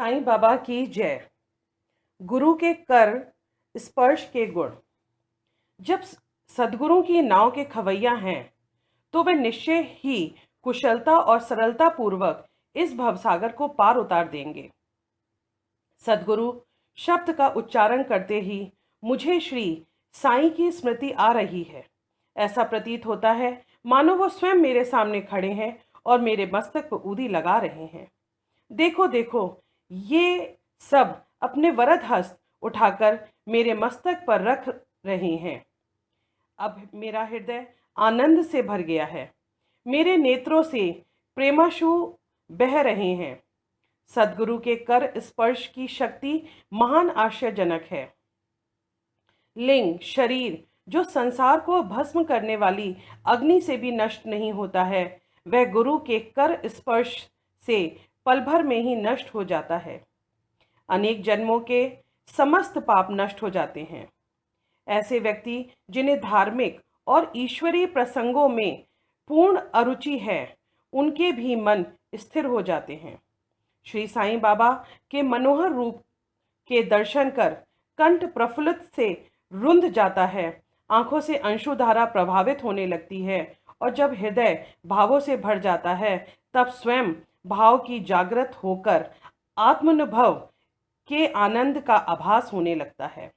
साईं बाबा की जय। गुरु के कर स्पर्श के गुण। जब सद्गुरु की नाव के खवैया हैं तो वे निश्चय ही कुशलता और सरलता पूर्वक इस भवसागर को पार उतार देंगे। सद्गुरु शब्द का उच्चारण करते ही मुझे श्री साईं की स्मृति आ रही है। ऐसा प्रतीत होता है मानो वो स्वयं मेरे सामने खड़े हैं और मेरे मस्तक पर ऊदी लगा रहे हैं। देखो देखो, ये सब अपने वरद हस्त उठाकर मेरे मस्तक पर रख रहे हैं। अब मेरा हृदय आनंद से भर गया है। मेरे नेत्रों से प्रेमाश्रु बह रहे हैं। सद्गुरु के कर स्पर्श की शक्ति महान आश्चर्यजनक है। लिंग शरीर जो संसार को भस्म करने वाली अग्नि से भी नष्ट नहीं होता है, वह गुरु के कर स्पर्श से पल भर में ही नष्ट हो जाता है। अनेक जन्मों के समस्त पाप नष्ट हो जाते हैं। ऐसे व्यक्ति जिन्हें धार्मिक और ईश्वरीय प्रसंगों में पूर्ण अरुचि है, उनके भी मन स्थिर हो जाते हैं। श्री साईं बाबा के मनोहर रूप के दर्शन कर कंठ प्रफुल्लित से रुंध जाता है, आंखों से अंशुधारा प्रभावित होने लगती है और जब हृदय भावों से भर जाता है तब स्वयं भाव की जागृत होकर आत्मानुभव के आनंद का आभास होने लगता है।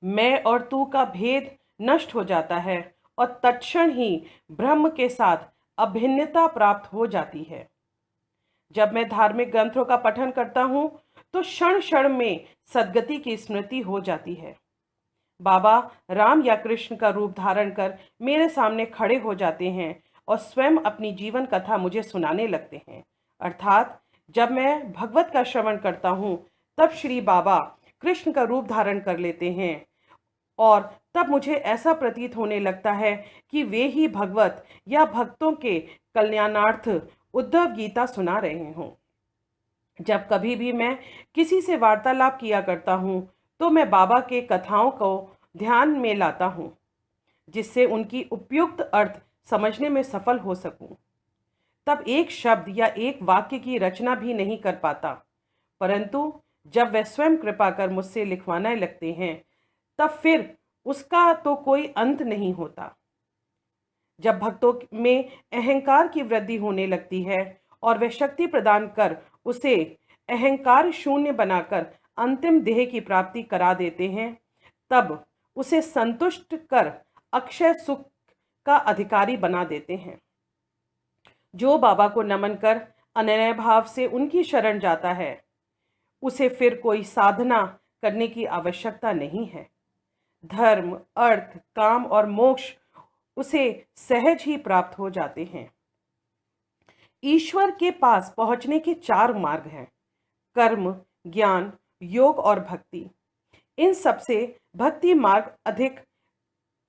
मैं और तू का भेद नष्ट हो जाता है और तत्क्षण ही ब्रह्म के साथ अभिन्नता प्राप्त हो जाती है। जब मैं धार्मिक ग्रंथों का पठन करता हूँ तो क्षण क्षण में सद्गति की स्मृति हो जाती है। बाबा राम या कृष्ण का रूप धारण कर मेरे सामने खड़े हो जाते हैं और स्वयं अपनी जीवन कथा मुझे सुनाने लगते हैं। अर्थात जब मैं भगवत का श्रवण करता हूँ तब श्री बाबा कृष्ण का रूप धारण कर लेते हैं और तब मुझे ऐसा प्रतीत होने लगता है कि वे ही भगवत या भक्तों के कल्याणार्थ उद्धव गीता सुना रहे हों। जब कभी भी मैं किसी से वार्तालाप किया करता हूँ तो मैं बाबा के कथाओं को ध्यान में लाता हूँ, जिससे उनकी उपयुक्त अर्थ समझने में सफल हो सकूं। तब एक शब्द या एक वाक्य की रचना भी नहीं कर पाता, परंतु जब वे स्वयं कृपा कर मुझसे लिखवाने लगते हैं तब फिर उसका तो कोई अंत नहीं होता। जब भक्तों में अहंकार की वृद्धि होने लगती है और वे शक्ति प्रदान कर उसे अहंकार शून्य बनाकर अंतिम देह की प्राप्ति करा देते हैं, तब उसे संतुष्ट कर अक्षय सुख का अधिकारी बना देते हैं। जो बाबा को नमन कर अनन्य भाव से उनकी शरण जाता है, उसे फिर कोई साधना करने की आवश्यकता नहीं है। धर्म, अर्थ, काम और मोक्ष उसे सहज ही प्राप्त हो जाते हैं। ईश्वर के पास पहुंचने के 4 मार्ग हैं: कर्म, ज्ञान, योग और भक्ति। इन सबसे भक्ति मार्ग अधिक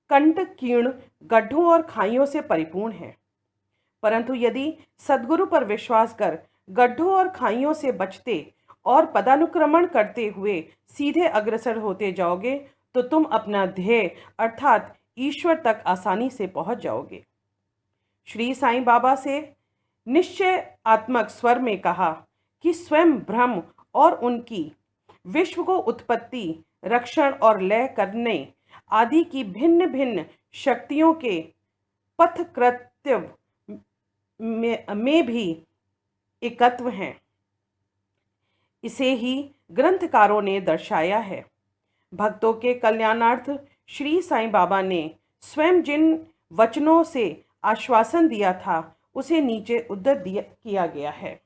कंटकीर्ण, गड्ढों और खाइयों से परिपूर्ण है। परंतु यदि सद्गुरु पर विश्वास कर गड्ढों और खाइयों से बचते और पदानुक्रमण करते हुए सीधे अग्रसर होते जाओगे तो तुम अपना ध्येय अर्थात ईश्वर तक आसानी से पहुंच जाओगे। श्री साईं बाबा से निश्चय आत्मक स्वर में कहा कि स्वयं ब्रह्म और उनकी विश्व को उत्पत्ति, रक्षण और लय करने आदि की भिन्न भिन्न शक्तियों के पथकृत्य में भी एकत्व हैं। इसे ही ग्रंथकारों ने दर्शाया है। भक्तों के कल्याणार्थ श्री साईं बाबा ने स्वयं जिन वचनों से आश्वासन दिया था उसे नीचे उद्धृत किया गया है।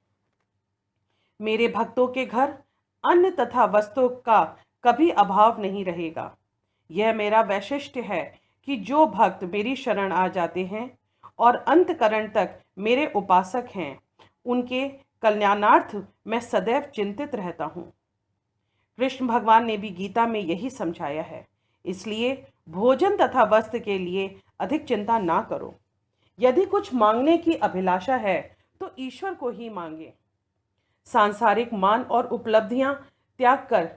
मेरे भक्तों के घर अन्न तथा वस्त्रों का कभी अभाव नहीं रहेगा। यह मेरा वैशिष्ट्य है कि जो भक्त मेरी शरण आ जाते हैं और अंतकरण तक मेरे उपासक हैं, उनके कल्याणार्थ मैं सदैव चिंतित रहता हूँ। कृष्ण भगवान ने भी गीता में यही समझाया है। इसलिए भोजन तथा वस्त्र के लिए अधिक चिंता ना करो। यदि कुछ मांगने की अभिलाषा है तो ईश्वर को ही मांगे। सांसारिक मान और उपलब्धियां त्याग कर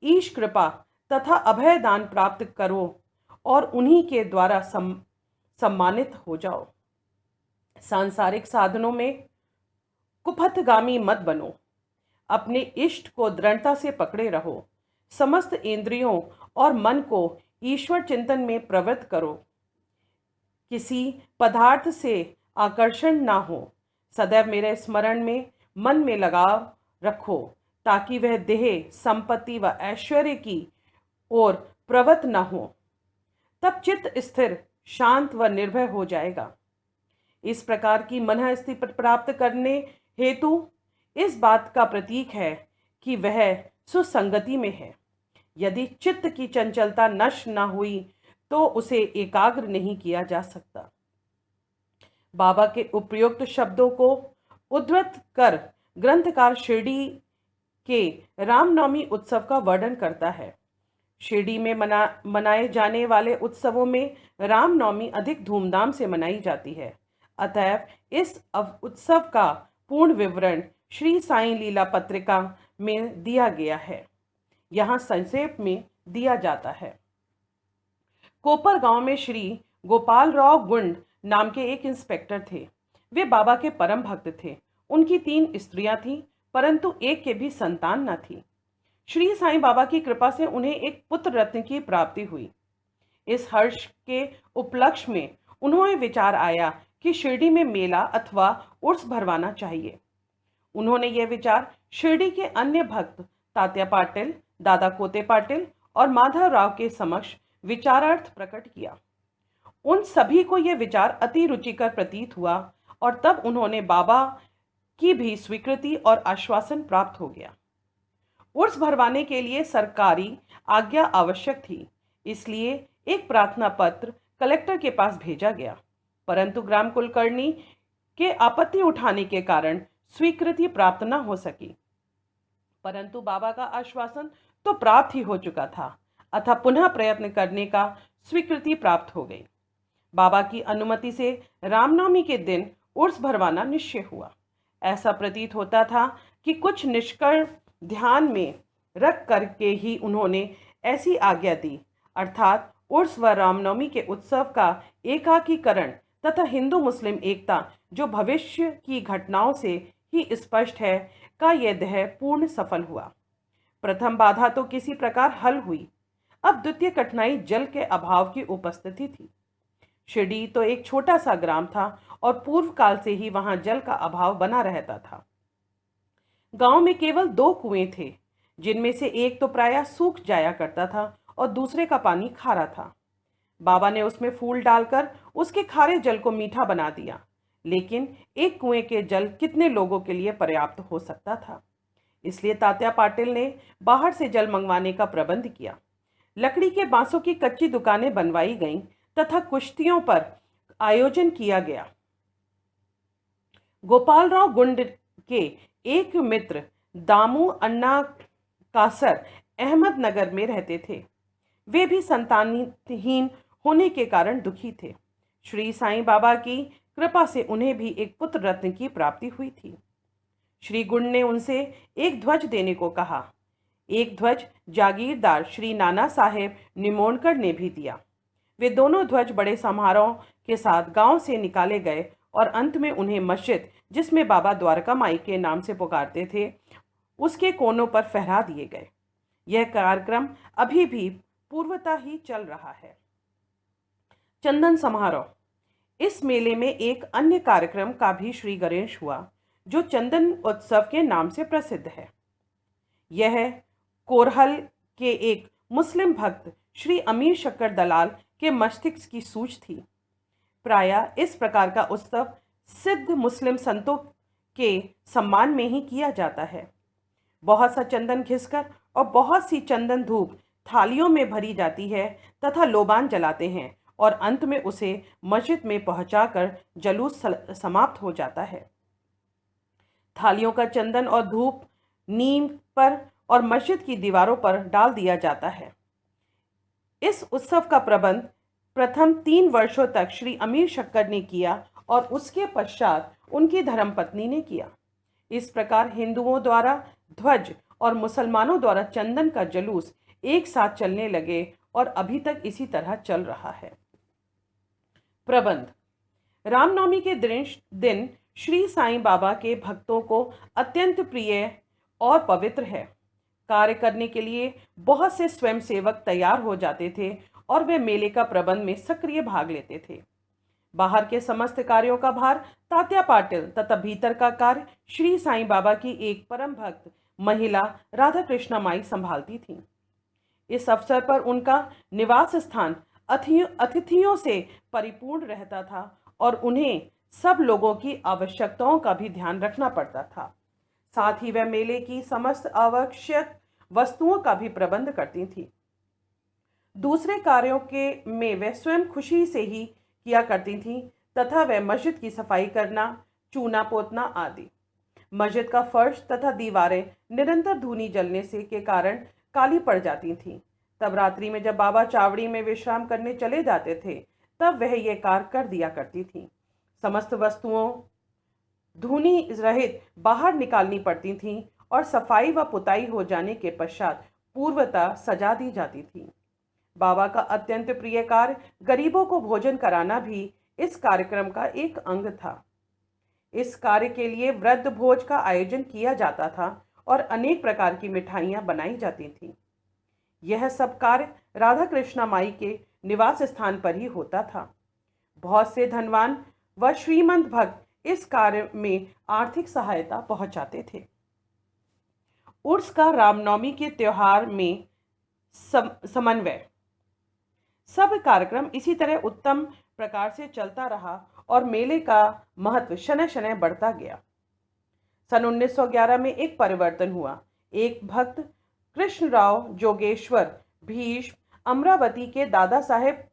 ईश कृपा तथा अभय दान प्राप्त करो और उन्हीं के द्वारा सम्मानित हो जाओ। सांसारिक साधनों में कुपथगामी मत बनो। अपने इष्ट को दृढ़ता से पकड़े रहो। समस्त इंद्रियों और मन को ईश्वर चिंतन में प्रवृत्त करो। किसी पदार्थ से आकर्षण ना हो। सदैव मेरे स्मरण में मन में लगाव रखो, ताकि वह देह, संपत्ति व ऐश्वर्य की ओर प्रवृत्त न हो। तब चित्त स्थिर, शांत व निर्भय हो जाएगा। इस प्रकार की मन स्थिति प्राप्त करने हेतु इस बात का प्रतीक है कि वह सुसंगति में है। यदि चित्त की चंचलता नष्ट न हुई तो उसे एकाग्र नहीं किया जा सकता। बाबा के उपयुक्त शब्दों को उद्धृत कर ग्रंथकार शिरडी के रामनवमी उत्सव का वर्णन करता है। शिरडी में मनाए जाने वाले उत्सवों में रामनवमी अधिक धूमधाम से मनाई जाती है। अतएव इस उत्सव का पूर्ण विवरण श्री साईं लीला पत्रिका में दिया गया है। यहाँ संक्षेप में दिया जाता है। कोपर गांव में श्री गोपाल राव गुंड नाम के एक इंस्पेक्टर थे। वे बाबा के परम भक्त थे। उनकी 3 स्त्रियां थीं, परंतु एक के भी संतान न थी। श्री साईं बाबा की कृपा से उन्हें एक पुत्र रत्न की प्राप्ति हुई। इस हर्ष के उपलक्ष्य में उन्हें विचार आया कि शिरडी में मेला अथवा उर्स भरवाना चाहिए। उन्होंने यह विचार शिरडी के अन्य भक्त तात्या पाटिल, दादा कोते पाटिल और माधव राव के समक्ष विचारार्थ प्रकट किया। उन सभी को यह विचार अति रुचिकर प्रतीत हुआ और तब उन्होंने बाबा की भी स्वीकृति और आश्वासन प्राप्त हो गया। उर्स भरवाने के लिए सरकारी आज्ञा आवश्यक थी, इसलिए एक प्रार्थना पत्र कलेक्टर के पास भेजा गया, परंतु ग्राम कुलकर्णी के आपत्ति उठाने के कारण स्वीकृति प्राप्त न हो सकी। परंतु बाबा का आश्वासन तो प्राप्त ही हो चुका था, अतः पुनः प्रयत्न करने का स्वीकृति प्राप्त हो गई। बाबा की अनुमति से रामनवमी के दिन उर्स भरवाना निश्चय हुआ। ऐसा प्रतीत होता था कि कुछ निष्कर्ष ध्यान में रख करके ही उन्होंने ऐसी आज्ञा दी, अर्थात उर्स व रामनवमी के उत्सव का एकाकीकरण तथा हिंदू मुस्लिम एकता जो भविष्य की घटनाओं से ही स्पष्ट है का यह देह पूर्ण सफल हुआ। प्रथम बाधा तो किसी प्रकार हल हुई। अब द्वितीय कठिनाई जल के अभाव की उपस्थिति थी। शिरडी तो एक छोटा सा ग्राम था और पूर्व काल से ही वहां जल का अभाव बना रहता था। गांव में केवल 2 कुएं थे, जिनमें से एक तो प्रायः सूख जाया करता था और दूसरे का पानी खारा था। बाबा ने उसमें फूल डालकर उसके खारे जल को मीठा बना दिया, लेकिन एक कुएं के जल कितने लोगों के लिए पर्याप्त हो सकता था। इसलिए तात्या पाटिल ने बाहर से जल मंगवाने का प्रबंध किया। लकड़ी के बांसों की कच्ची दुकानें बनवाई गईं तथा कुश्तियों पर आयोजन किया गया। गोपालराव गुंड के एक मित्र दामू अन्ना कासर अहमदनगर में रहते थे। वे भी संतानहीन होने के कारण दुखी थे। श्री साईं बाबा की कृपा से उन्हें भी एक पुत्र रत्न की प्राप्ति हुई थी। श्री गुंड ने उनसे एक ध्वज देने को कहा। एक ध्वज जागीरदार श्री नाना साहेब निमोणकर ने भी दिया। वे दोनों ध्वज बड़े समारोह के साथ गांव से निकाले गए और अंत में उन्हें मस्जिद, जिसमें बाबा द्वारका माई के नाम से पुकारते थे, उसके कोनों पर फहरा दिए गए। यह कार्यक्रम अभी भी पूर्वता ही चल रहा है। चंदन समारोह। इस मेले में एक अन्य कार्यक्रम का भी श्री गणेश हुआ, जो चंदन उत्सव के नाम से प्रसिद्ध है। यह कोरहल के एक मुस्लिम भक्त श्री अमीर शक्कर दलाल के मस्तिष्क की सूझ थी। प्रायः इस प्रकार का उत्सव सिद्ध मुस्लिम संतों के सम्मान में ही किया जाता है। बहुत सा चंदन घिसकर और बहुत सी चंदन धूप थालियों में भरी जाती है तथा लोबान जलाते हैं और अंत में उसे मस्जिद में पहुंचाकर जलूस समाप्त हो जाता है। थालियों का चंदन और धूप नीम पर और मस्जिद की दीवारों पर डाल दिया जाता है। इस उत्सव का प्रबंध प्रथम 3 वर्षों तक श्री अमीर शक्कर ने किया और उसके पश्चात उनकी धर्मपत्नी ने किया। इस प्रकार हिंदुओं द्वारा ध्वज और मुसलमानों द्वारा चंदन का जलूस एक साथ चलने लगे और अभी तक इसी तरह चल रहा है। प्रबंध। रामनवमी के दिन श्री साईं बाबा के भक्तों को अत्यंत प्रिय और पवित्र है। कार्य करने के लिए बहुत से स्वयंसेवक तैयार हो जाते थे और वे मेले का प्रबंध में सक्रिय भाग लेते थे। बाहर के समस्त कार्यों का भार तात्या पाटिल तथा भीतर का कार्य श्री साईं बाबा की एक परम भक्त महिला राधा कृष्णा माई संभालती थी। इस अवसर पर उनका निवास स्थान अतिथियों से परिपूर्ण रहता था और उन्हें सब लोगों की आवश्यकताओं का भी ध्यान रखना पड़ता था। साथ ही वह मेले की समस्त आवश्यक वस्तुओं का भी प्रबंध करती थी। दूसरे कार्यों के में वह स्वयं खुशी से ही किया करती थी तथा वह मस्जिद की सफाई करना, चूना पोतना आदि। मस्जिद का फर्श तथा दीवारें निरंतर धूनी जलने से के कारण काली पड़ जाती थीं। तब रात्रि में जब बाबा चावड़ी में विश्राम करने चले जाते थे तब वह यह कार्य कर दिया करती थी। समस्त वस्तुओं धूनी रहित बाहर निकालनी पड़ती थीं और सफाई व पुताई हो जाने के पश्चात पूर्वतः सजा दी जाती थी। बाबा का अत्यंत प्रिय कार्य गरीबों को भोजन कराना भी इस कार्यक्रम का एक अंग था। इस कार्य के लिए वृद्ध भोज का आयोजन किया जाता था और अनेक प्रकार की मिठाइयां बनाई जाती थीं। यह सब कार्य राधा कृष्णा माई के निवास स्थान पर ही होता था। बहुत से धनवान व श्रीमंत भक्त इस कार्य में आर्थिक सहायता पहुंचाते थे। उर्स का रामनवमी के त्योहार में समन्वय। सब कार्यक्रम इसी तरह उत्तम प्रकार से चलता रहा और मेले का महत्व शनय शनय बढ़ता गया। सन 1911 में एक परिवर्तन हुआ। एक भक्त कृष्णराव जोगेश्वर भीष्म अमरावती के दादा साहेब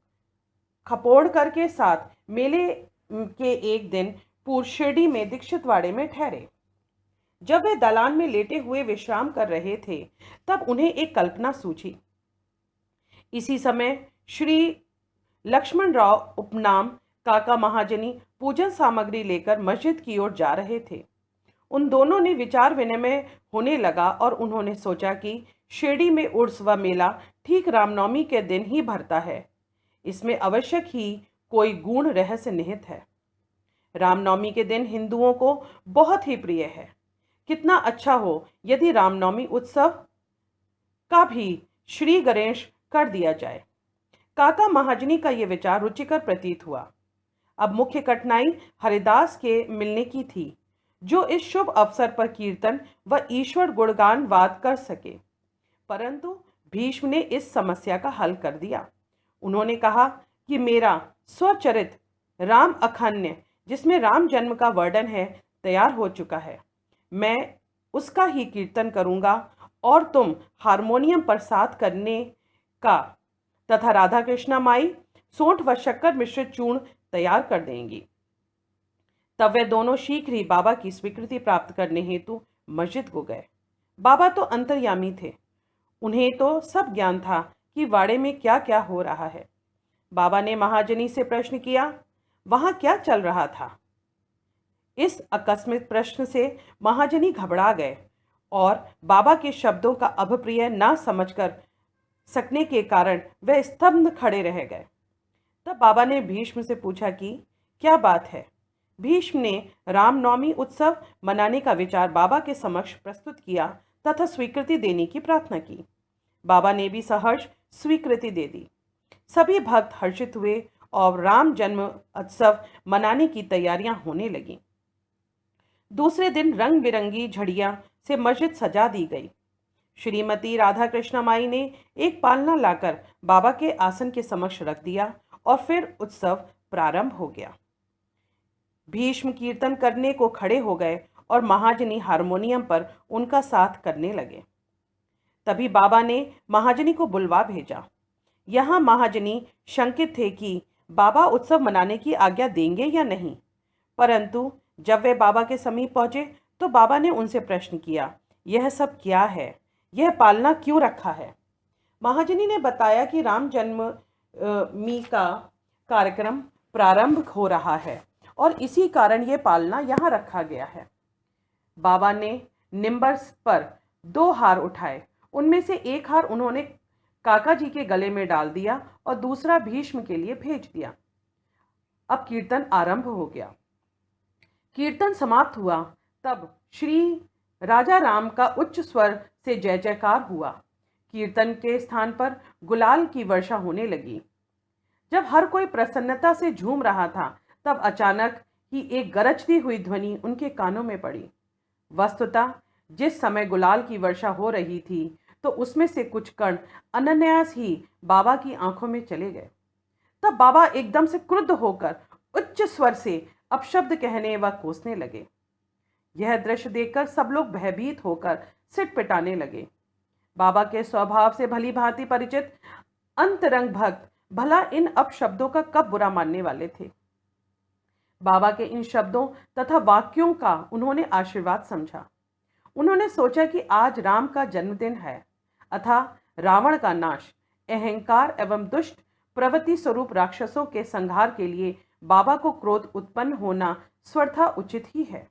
खपोड़कर के साथ मेले के एक दिन पूर्व शिरडी में दीक्षितवाड़े में ठहरे। जब वे दलान में लेटे हुए विश्राम कर रहे थे तब उन्हें एक कल्पना सूझी। इसी समय श्री लक्ष्मण राव उपनाम काका महाजनी पूजन सामग्री लेकर मस्जिद की ओर जा रहे थे। उन दोनों ने विचार विनिमय होने लगा और उन्होंने सोचा कि शिरडी में उर्स व मेला ठीक रामनवमी के दिन ही भरता है। इसमें आवश्यक ही कोई गूढ़ रहस्य निहित है। रामनवमी के दिन हिंदुओं को बहुत ही प्रिय है। कितना अच्छा हो यदि रामनवमी उत्सव का भी श्री गणेश कर दिया जाए। काका महाजनी का यह विचार रुचिकर प्रतीत हुआ। अब मुख्य कठिनाई हरिदास के मिलने की थी जो इस शुभ अवसर पर कीर्तन व ईश्वर गुणगान वाद कर सके। परंतु भीष्म ने इस समस्या का हल कर दिया। उन्होंने कहा कि मेरा स्वचरित राम अखन्य जिसमें राम जन्म का वर्णन है तैयार हो चुका है। मैं उसका ही कीर्तन करूंगा और तुम हारमोनियम पर साथ करने का तथा राधा कृष्णा माई सोंठ व शक्कर मिश्रित चूर्ण तैयार कर देंगी। तब वे दोनों शीघ्र ही बाबा की स्वीकृति प्राप्त करने हेतु मस्जिद को गए। बाबा तो अंतर्यामी थे। उन्हें तो सब ज्ञान था कि वाड़े में क्या क्या हो रहा है। बाबा ने महाजनी से प्रश्न किया, वहां क्या चल रहा था? इस आकस्मिक प्रश्न से महाजनी घबरा गए और बाबा के शब्दों का अभिप्राय न समझकर सकने के कारण वे स्तब्ध खड़े रह गए। तब बाबा ने भीष्म से पूछा कि क्या बात है। भीष्म ने रामनवमी उत्सव मनाने का विचार बाबा के समक्ष प्रस्तुत किया तथा स्वीकृति देने की प्रार्थना की। बाबा ने भी सहर्ष स्वीकृति दे दी। सभी भक्त हर्षित हुए और राम जन्म उत्सव मनाने की तैयारियां होने लगीं। दूसरे दिन रंग बिरंगी झड़ियां से मस्जिद सजा दी गई। श्रीमती राधा कृष्णा माई ने एक पालना लाकर बाबा के आसन के समक्ष रख दिया और फिर उत्सव प्रारंभ हो गया। भीष्म कीर्तन करने को खड़े हो गए और महाजनी हारमोनियम पर उनका साथ करने लगे। तभी बाबा ने महाजनी को बुलवा भेजा। यहाँ महाजनी शंकित थे कि बाबा उत्सव मनाने की आज्ञा देंगे या नहीं। परंतु जब वे बाबा के समीप पहुंचे तो बाबा ने उनसे प्रश्न किया, यह सब क्या है? यह पालना क्यों रखा है? महाजनी ने बताया कि राम जन्ममी का कार्यक्रम प्रारंभ हो रहा है और इसी कारण यह पालना यहाँ रखा गया है। बाबा ने निम्बर पर 2 हार उठाए। उनमें से एक हार उन्होंने काका जी के गले में डाल दिया और दूसरा भीष्म के लिए भेज दिया। अब कीर्तन आरंभ हो गया। कीर्तन समाप्त हुआ तब श्री राजा राम का उच्च स्वर से जय जयकार हुआ। कीर्तन के स्थान पर गुलाल की वर्षा होने लगी। जब हर कोई प्रसन्नता से झूम रहा था, तब अचानक ही एक गरजती हुई ध्वनि उनके कानों में पड़ी। वस्तुतः जिस समय गुलाल की वर्षा हो रही थी, तो उसमें से कुछ कण अनायास ही बाबा की आंखों में चले गए। तब बाबा एकदम से क्रुद्ध होकर उच्च स्वर से अपशब्द कहने व कोसने लगे। यह दृश्य देखकर सब लोग भयभीत होकर सिट पिटाने लगे। बाबा के स्वभाव से भली भांति परिचित अंतरंग भक्त भला इन अपशब्दों का कब बुरा मानने वाले थे। बाबा के इन शब्दों तथा वाक्यों का उन्होंने आशीर्वाद समझा। उन्होंने सोचा कि आज राम का जन्मदिन है, अतः रावण का नाश, अहंकार एवं दुष्ट प्रवृत्ति स्वरूप राक्षसों के संहार के लिए बाबा को क्रोध उत्पन्न होना स्वतः उचित ही है।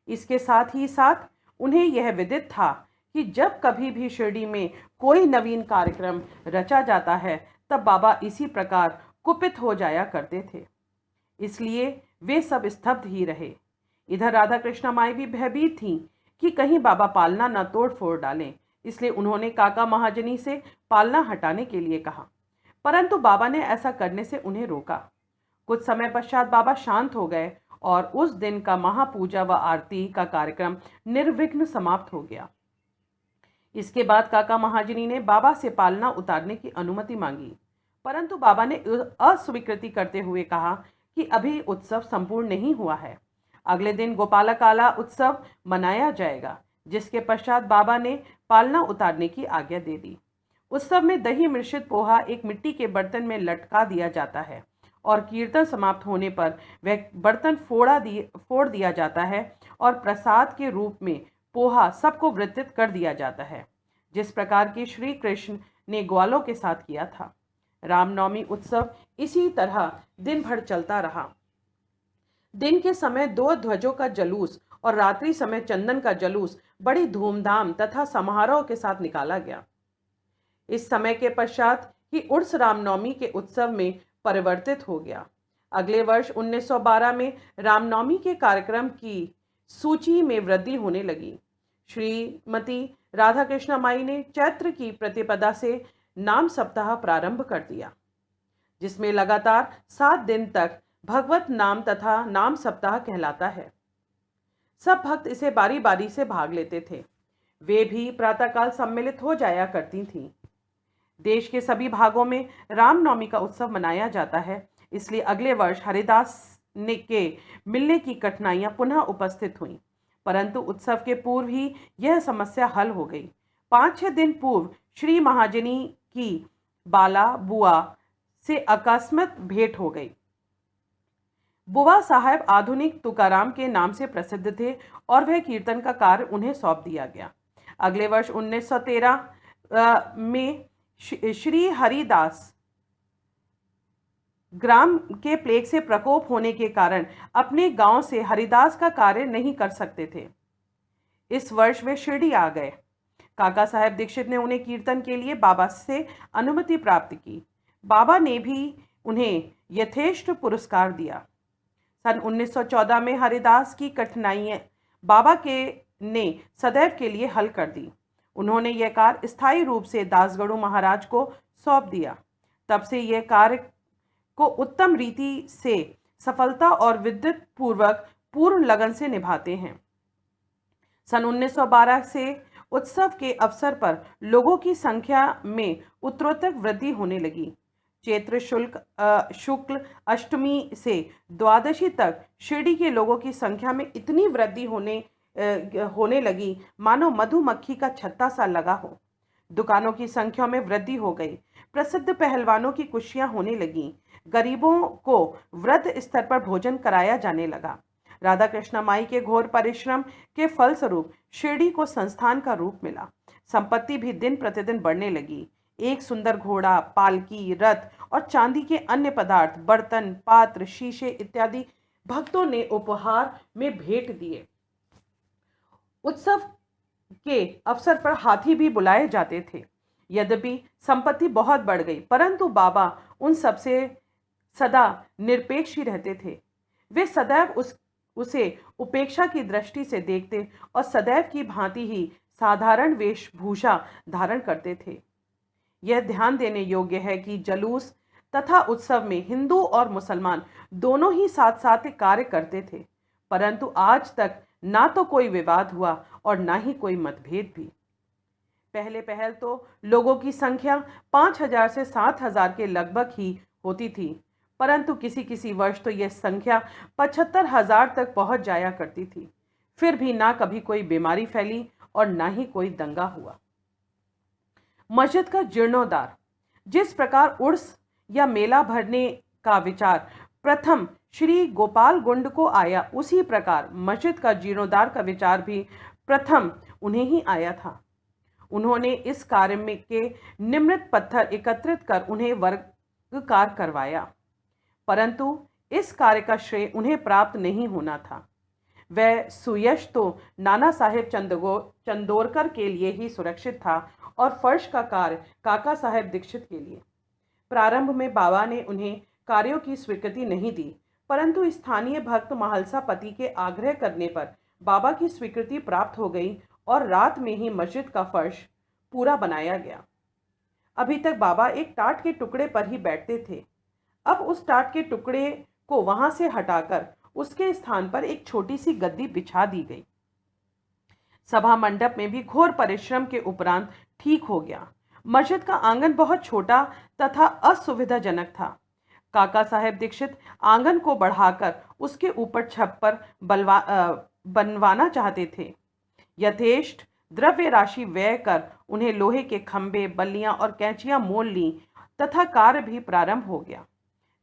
इसके साथ ही साथ उन्हें यह विदित था कि जब कभी भी शिरडी में कोई नवीन कार्यक्रम रचा जाता है, तब बाबा इसी प्रकार कुपित हो जाया करते थे। इसलिए वे सब स्तब्ध ही रहे। इधर राधा कृष्ण माई भी भयभीत थीं कि कहीं बाबा पालना न तोड़ फोड़ डालें, इसलिए उन्होंने काका महाजनी से पालना हटाने के लिए कहा, परंतु बाबा ने ऐसा करने से उन्हें रोका। कुछ समय पश्चात बाबा शांत हो गए और उस दिन का महापूजा व आरती का कार्यक्रम निर्विघ्न समाप्त हो गया। इसके बाद काका महाजनी ने बाबा से पालना उतारने की अनुमति मांगी, परंतु बाबा ने अस्वीकृति करते हुए कहा कि अभी उत्सव संपूर्ण नहीं हुआ है। अगले दिन गोपालकाला उत्सव मनाया जाएगा, जिसके पश्चात बाबा ने पालना उतारने की आज्ञा दे दी। उत्सव में दही मिश्रित पोहा एक मिट्टी के बर्तन में लटका दिया जाता है और कीर्तन समाप्त होने पर वह बर्तन फोड़ दिया जाता है और प्रसाद के रूप में पोहा सबको वितरित कर दिया जाता है, जिस प्रकार की श्री कृष्ण ने ग्वालों के साथ किया था। रामनवमी उत्सव इसी तरह दिन भर चलता रहा। दिन के समय 2 ध्वजों का जलूस और रात्रि समय चंदन का जलूस बड़ी धूमधाम तथा समारोह के साथ निकाला गया। इस समय के पश्चात ही उर्स रामनवमी के उत्सव में परिवर्तित हो गया। अगले वर्ष 1912 में रामनवमी के कार्यक्रम की सूची में वृद्धि होने लगी। श्रीमती राधा कृष्ण माई ने चैत्र की प्रतिपदा से नाम सप्ताह प्रारंभ कर दिया, जिसमें लगातार 7 दिन तक भगवत नाम तथा नाम सप्ताह कहलाता है। सब भक्त इसे बारी बारी से भाग लेते थे। वे भी प्रातःकाल सम्मिलित हो जाया करती थीं। देश के सभी भागों में रामनवमी का उत्सव मनाया जाता है, इसलिए अगले वर्ष हरिदास ने के मिलने की कठिनाइयां पुनः उपस्थित हुईं, परंतु उत्सव के पूर्व ही यह समस्या हल हो गई। 5-6 दिन पूर्व श्री महाजनी की बाला बुआ से अकस्मात भेंट हो गई। बुआ साहब आधुनिक तुकाराम के नाम से प्रसिद्ध थे और वह कीर्तन का कार्य उन्हें सौंप दिया गया। अगले वर्ष 1913 में श्री हरिदास ग्राम के प्लेग से प्रकोप होने के कारण अपने गांव से हरिदास का कार्य नहीं कर सकते थे। इस वर्ष वे शिरडी आ गए। काका साहब दीक्षित ने उन्हें कीर्तन के लिए बाबा से अनुमति प्राप्त की। बाबा ने भी उन्हें यथेष्ट पुरस्कार दिया। सन 1914 में हरिदास की कठिनाइयां बाबा के ने सदैव के लिए हल कर दी। उन्होंने यह कार्य स्थायी रूप से दासगढ़ू महाराज को सौंप दिया। तब से यह कार्य को उत्तम रीति से सफलता और विद्युत पूर्वक पूर्ण लगन से निभाते हैं। सन 1912 से उत्सव के अवसर पर लोगों की संख्या में उत्तरोत्तर वृद्धि होने लगी। चैत्र शुक्ल अष्टमी से द्वादशी तक शिरडी के लोगों की संख्या में इतनी वृद्धि होने लगी मानो मधुमक्खी का छत्ता सा लगा हो। दुकानों की संख्या में वृद्धि हो गई। प्रसिद्ध पहलवानों की कुश्तियां होने लगीं। गरीबों को वृद्ध स्तर पर भोजन कराया जाने लगा। राधा कृष्ण माई के घोर परिश्रम के फलस्वरूप शिरडी को संस्थान का रूप मिला। संपत्ति भी दिन प्रतिदिन बढ़ने लगी। एक सुंदर घोड़ा, पालकी, रथ और चांदी के अन्य पदार्थ, बर्तन, पात्र, शीशे इत्यादि भक्तों ने उपहार में भेंट दिए। उत्सव के अवसर पर हाथी भी बुलाए जाते थे। यद्यपि संपत्ति बहुत बढ़ गई, परंतु बाबा उन सबसे सदा निरपेक्ष ही रहते थे। वे सदैव उसे उपेक्षा की दृष्टि से देखते और सदैव की भांति ही साधारण वेशभूषा धारण करते थे। यह ध्यान देने योग्य है कि जलूस तथा उत्सव में हिंदू और मुसलमान दोनों ही साथ साथ कार्य करते थे, परंतु आज तक ना तो कोई विवाद हुआ और ना ही कोई मतभेद भी। पहले पहल तो लोगों की संख्या 5,000 से 7,000 के लगभग ही होती थी, परंतु किसी किसी वर्ष तो यह संख्या 75,000 तक पहुंच जाया करती थी। फिर भी ना कभी कोई बीमारी फैली और ना ही कोई दंगा हुआ। मस्जिद का जीर्णोद्धार। जिस प्रकार उर्स या मेला भरने का विचार प्रथम श्री गोपाल गुंड को आया, उसी प्रकार मस्जिद का जीर्णोद्धार का विचार भी प्रथम उन्हें ही आया था। उन्होंने इस कार्य में के निम्रित पत्थर एकत्रित कर उन्हें वर्गकार करवाया, परंतु इस कार्य का श्रेय उन्हें प्राप्त नहीं होना था। वह सुयश तो नाना साहेब चंदोरकर के लिए ही सुरक्षित था और फर्श का कार्य काका साहेब दीक्षित के लिए। प्रारंभ में बाबा ने उन्हें कार्यों की स्वीकृति नहीं दी, परंतु स्थानीय भक्त महालसा पति के आग्रह करने पर बाबा की स्वीकृति प्राप्त हो गई और रात में ही मस्जिद का फर्श पूरा बनाया गया। अभी तक बाबा एक टाट के टुकड़े पर ही बैठते थे। अब उस टाट के टुकड़े को वहां से हटाकर उसके स्थान पर एक छोटी सी गद्दी बिछा दी गई। सभा मंडप में भी घोर परिश्रम के उपरांत ठीक हो गया। मस्जिद का आंगन बहुत छोटा तथा असुविधाजनक था। काका साहेब दीक्षित आंगन को बढ़ाकर उसके ऊपर छप्पर बनवाना चाहते थे। यथेष्ट द्रव्य राशि व्यय कर उन्हें लोहे के खंभे, बल्लियां और कैंचियां मोल ली तथा कार्य भी प्रारंभ हो गया।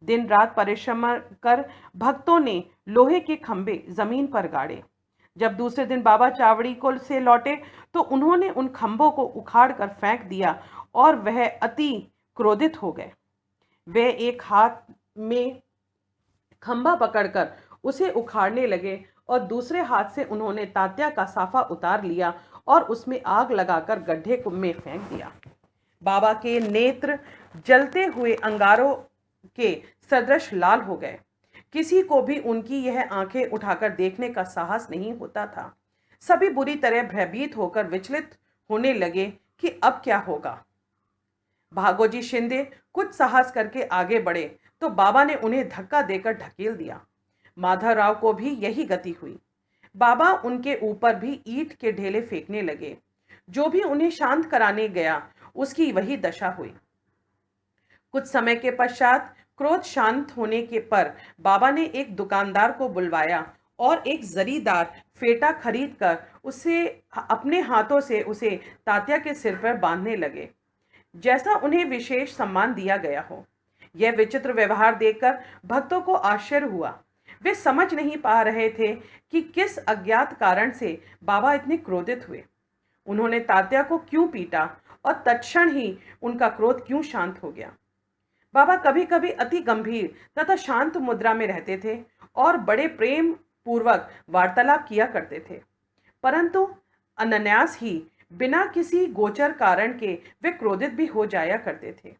दिन रात परिश्रम कर भक्तों ने लोहे के खंभे जमीन पर गाड़े। जब दूसरे दिन बाबा चावड़ी को से लौटे तो उन्होंने उन खंभों को उखाड़ कर फेंक दिया और वह अति क्रोधित हो गए। वे एक हाथ में खंभा पकड़कर उसे उखाड़ने लगे और दूसरे हाथ से उन्होंने तात्या का साफा उतार लिया और उसमें आग लगाकर गड्ढे में फेंक दिया। बाबा के नेत्र जलते हुए अंगारों के सदृश लाल हो गए। किसी को भी उनकी यह आंखें उठाकर देखने का साहस नहीं होता था। सभी बुरी तरह भयभीत होकर विचलित होने लगे कि अब क्या होगा। भागोजी शिंदे कुछ साहस करके आगे बढ़े तो बाबा ने उन्हें धक्का देकर ढकेल दिया। माधवराव को भी यही गति हुई। बाबा उनके ऊपर भी ईंट के ढेले फेंकने लगे। जो भी उन्हें शांत कराने गया उसकी वही दशा हुई। कुछ समय के पश्चात क्रोध शांत होने के पर बाबा ने एक दुकानदार को बुलवाया और एक जरीदार फेटा खरीद कर उसे अपने हाथों से उसे तात्या के सिर पर बांधने लगे, जैसा उन्हें विशेष सम्मान दिया गया हो। यह विचित्र व्यवहार देखकर भक्तों को आश्चर्य हुआ। वे समझ नहीं पा रहे थे कि किस अज्ञात कारण से बाबा इतने क्रोधित हुए। उन्होंने तात्या को क्यों पीटा और तत्क्षण ही उनका क्रोध क्यों शांत हो गया। बाबा कभी कभी अति गंभीर तथा शांत मुद्रा में रहते थे और बड़े प्रेम पूर्वक वार्तालाप किया करते थे, परंतु अनायास ही बिना किसी गोचर कारण के वे क्रोधित भी हो जाया करते थे।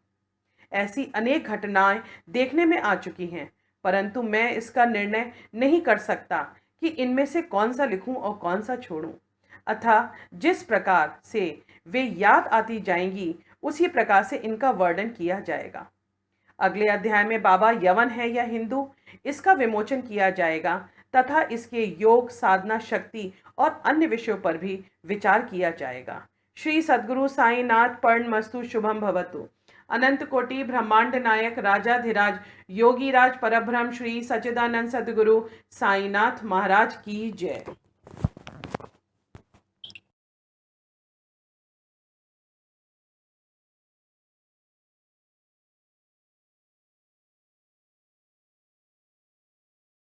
ऐसी अनेक घटनाएं देखने में आ चुकी हैं, परंतु मैं इसका निर्णय नहीं कर सकता कि इनमें से कौन सा लिखूं और कौन सा छोड़ूं। अतः जिस प्रकार से वे याद आती जाएंगी उसी प्रकार से इनका वर्णन किया जाएगा। अगले अध्याय में बाबा यवन है या हिंदू, इसका विमोचन किया जाएगा तथा इसके योग, साधना, शक्ति और अन्य विषयों पर भी विचार किया जाएगा। श्री सद्गुरु साईनाथ पर्णमस्तु शुभम भवतु। अनंत कोटि ब्रह्मांड नायक राजाधिराज योगीराज परब्रह्म श्री सच्चिदानंद सद्गुरु साईनाथ महाराज की जय।